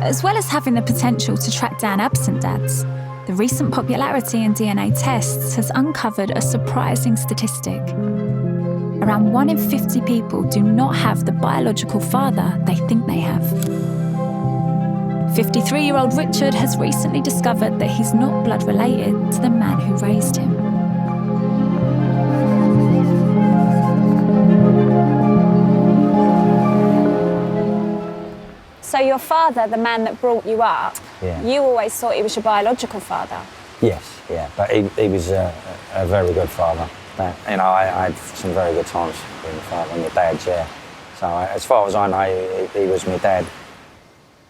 As well as having the potential to track down absent dads, the recent popularity in DNA tests has uncovered a surprising statistic. Around 1 in 50 people do not have the biological father they think they have. 53-year-old Richard has recently discovered that he's not blood related to the man who raised him. So your father, the man that brought you up, Yeah. you always thought he was your biological father? Yes, yeah, but he was a very good father. I had some very good times with my dad, yeah. So as far as I know, he was my dad.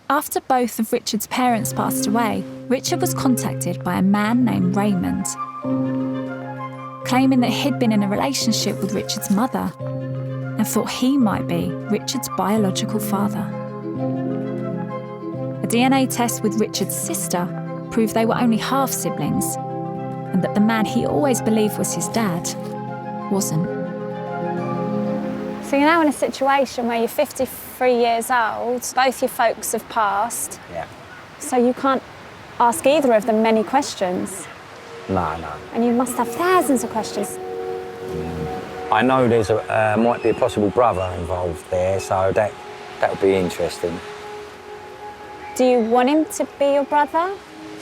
After both of Richard's parents passed away, Richard was contacted by a man named Raymond, claiming that he'd been in a relationship with Richard's mother and thought he might be Richard's biological father. A DNA test with Richard's sister proved they were only half-siblings and that the man he always believed was his dad wasn't. So you're now in a situation where you're 53 years old, both your folks have passed, Yeah. so you can't ask either of them many questions. No. And you must have thousands of questions. I know there's might be a possible brother involved there, so that would be interesting. Do you want him to be your brother?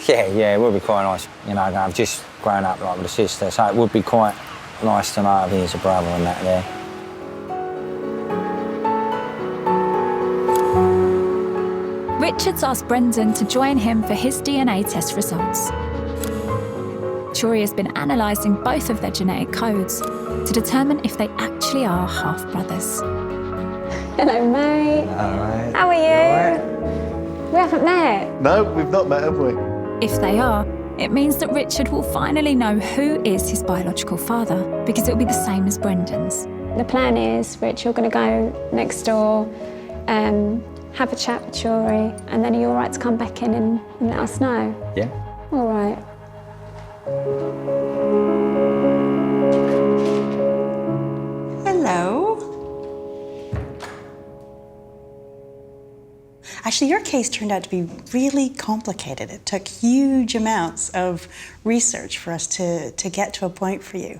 Yeah, it would be quite nice. I've just grown up like with a sister, so it would be quite nice to know if he's a brother and that there. Richard's asked Brendan to join him for his DNA test results. Shuri has been analysing both of their genetic codes to determine if they actually are half-brothers. Hello, mate. All right. How are you? We haven't met. No, we've not met, have we? If they are, it means that Richard will finally know who is his biological father, because it will be the same as Brendan's. The plan is, Rich, you're going to go next door, have a chat with Shuri, and then are you all right to come back in and let us know? Yeah. All right. Hello. Actually, your case turned out to be really complicated. It took huge amounts of research for us to get to a point for you.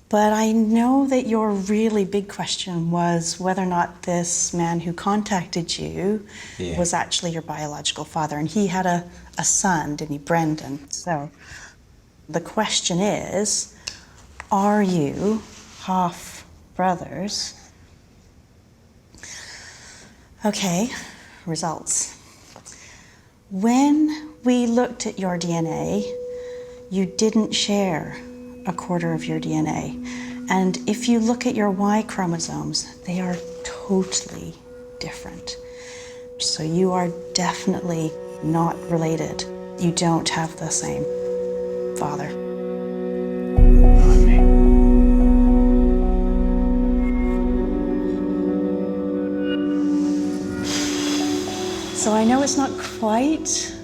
But I know that your really big question was whether or not this man who contacted you was actually your biological father. And he had a son, didn't he, Brendan? So the question is, are you half brothers? Okay, results. When we looked at your DNA, you didn't share a quarter of your DNA. And if you look at your Y chromosomes, they are totally different. So you are definitely not related. You don't have the same father. So I know it's not quite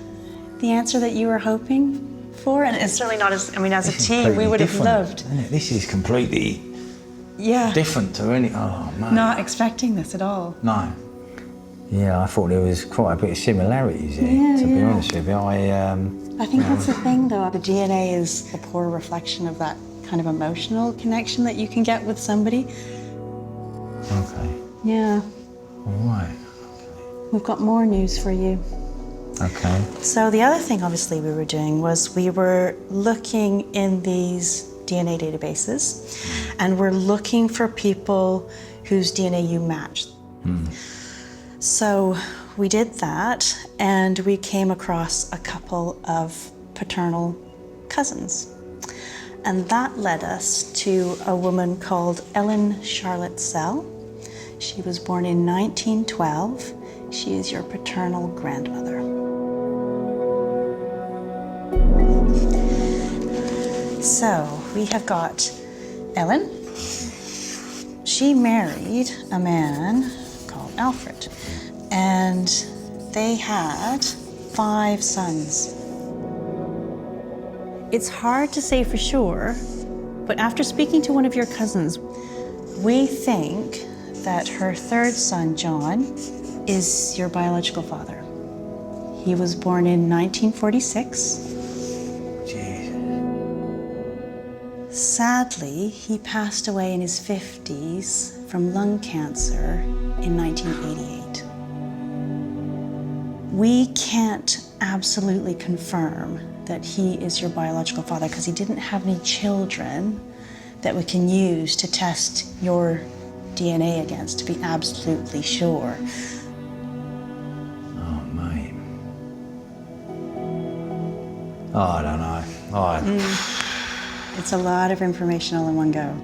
the answer that you were hoping for, and it's certainly not as, as a team, we would have loved. Isn't it? This is completely different to any, oh man. Not expecting this at all. No. Yeah, I thought there was quite a bit of similarities here, to be honest with you. I think that's the thing though, the DNA is a poor reflection of that kind of emotional connection that you can get with somebody. Okay. Yeah. All right. We've got more news for you. Okay. So the other thing obviously we were doing was we were looking in these DNA databases and we're looking for people whose DNA you matched. So we did that and we came across a couple of paternal cousins. And that led us to a woman called Ellen Charlotte Sell. She was born in 1912. She is your paternal grandmother. So we have got Ellen. She married a man called Alfred, and they had 5 sons. It's hard to say for sure, but after speaking to one of your cousins, we think that her third son, John, is your biological father. He was born in 1946. Sadly, he passed away in his 50s from lung cancer in 1988. We can't absolutely confirm that he is your biological father because he didn't have any children that we can use to test your DNA against to be absolutely sure. Oh, mate. Oh, I don't know. It's a lot of information all in one go.